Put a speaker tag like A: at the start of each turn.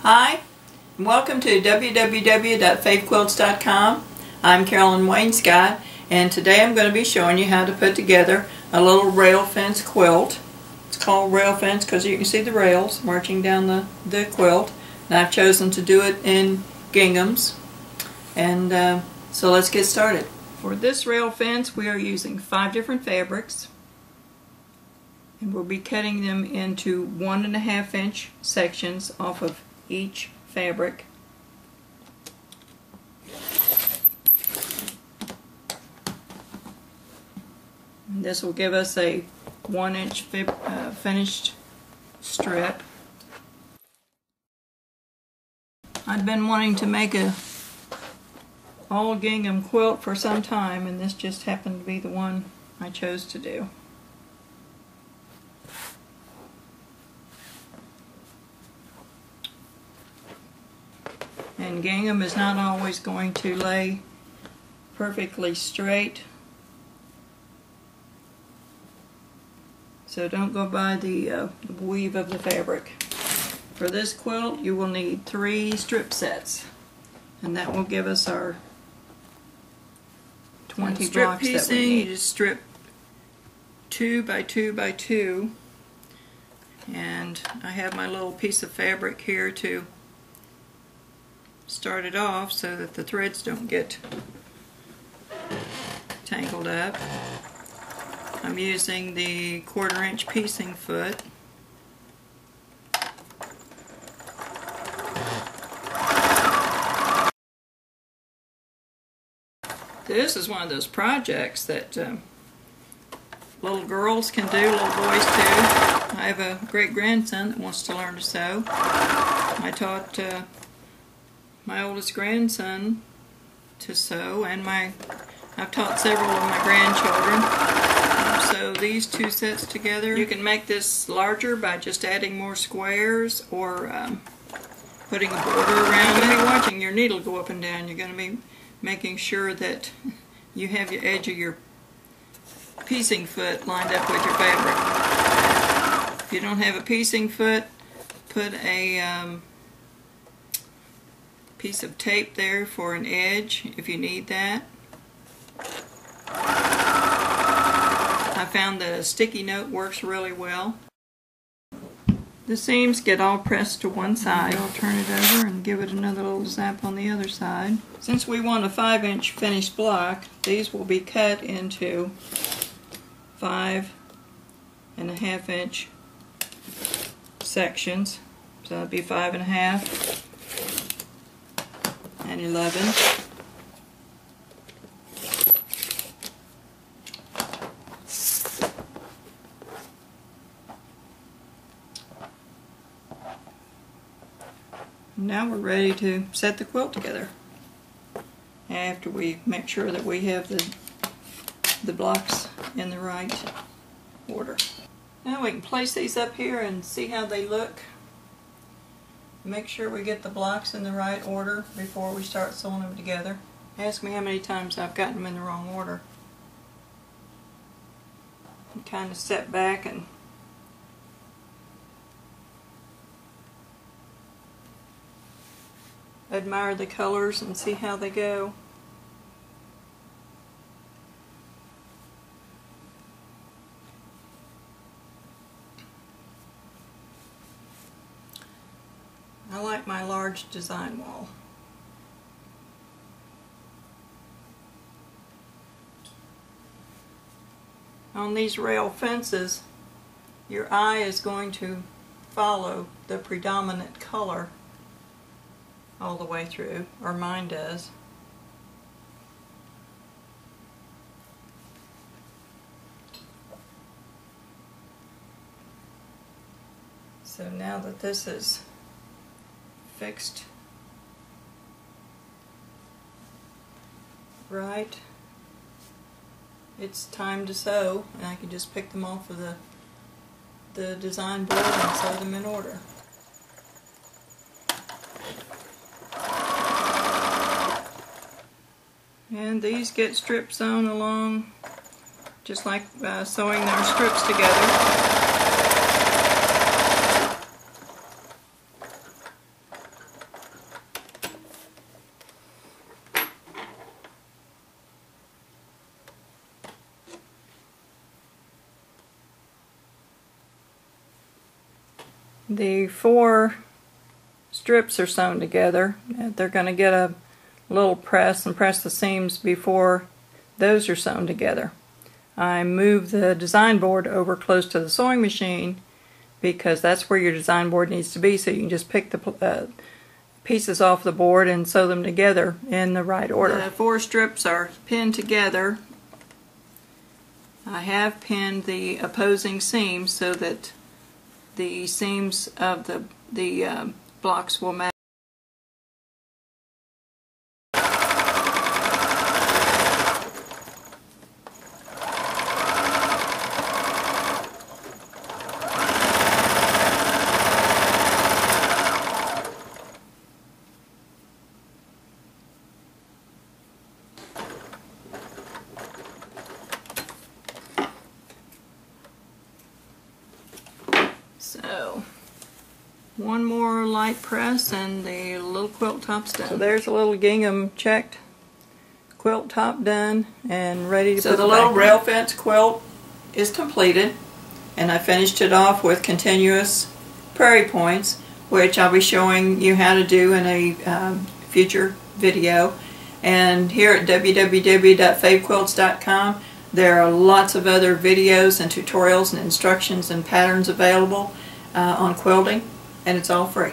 A: Hi, and welcome to www.faithquilts.com. I'm Carolyn Wainscott, and today I'm going to be showing you how to put together a little rail fence quilt. It's called rail fence because you can see the rails marching down the quilt, and I've chosen to do it in ginghams. And so let's get started. For this rail fence we are using 5 different fabrics, and we'll be cutting them into 1.5 inch sections off of each fabric. And this will give us a 1 inch finished strip. I've been wanting to make a all gingham quilt for some time, and this just happened to be the one I chose to do. And gingham is not always going to lay perfectly straight, so don't go by the weave of the fabric. For this quilt you will need 3 strip sets, and that will give us our 20 blocks that we need. You just strip 2 by 2 by 2, and I have my little piece of fabric here to start it off so that the threads don't get tangled up. I'm using the 1/4 inch piecing foot. This is one of those projects that little girls can do, little boys too. I have a great-grandson that wants to learn to sew. I taught my oldest grandson to sew, and I've taught several of my grandchildren. So these 2 sets together, you can make this larger by just adding more squares or putting a border around it. You're going to be watching your needle go up and down. You're going to be making sure that you have your edge of your piecing foot lined up with your fabric. If you don't have a piecing foot, put a piece of tape there for an edge if you need that. I found that a sticky note works really well. The seams get all pressed to one side. I'll turn it over and give it another little zap on the other side. Since we want a 5 inch finished block, these will be cut into 5.5 inch sections. So that'll be 5.5 and 11. Now we're ready to set the quilt together, after we make sure that we have the blocks in the right order. Now we can place these up here and see how they look. Make sure we get the blocks in the right order before we start sewing them together. Ask me how many times I've gotten them in the wrong order. And kind of step back and admire the colors and see how they go. I like my large design wall. On these rail fences, your eye is going to follow the predominant color all the way through, or mine does. So now that this is fixed right, it's time to sew, and I can just pick them off of the design board and sew them in order. And these get strip sewn along just like sewing our strips together. the 4 strips are sewn together. They're going to get a little press and press the seams before those are sewn together. I move the design board over close to the sewing machine because that's where your design board needs to be, so you can just pick the pieces off the board and sew them together in the right order. The 4 strips are pinned together. I have pinned the opposing seams so that the seams of the blocks will match. So, one more light press and the little quilt top's done. So there's a little gingham checked quilt top done and ready to put the little rail fence quilt is completed, and I finished it off with continuous prairie points, which I'll be showing you how to do in a future video. And here at www.favequilts.com there are lots of other videos and tutorials and instructions and patterns available on quilting, and it's all free.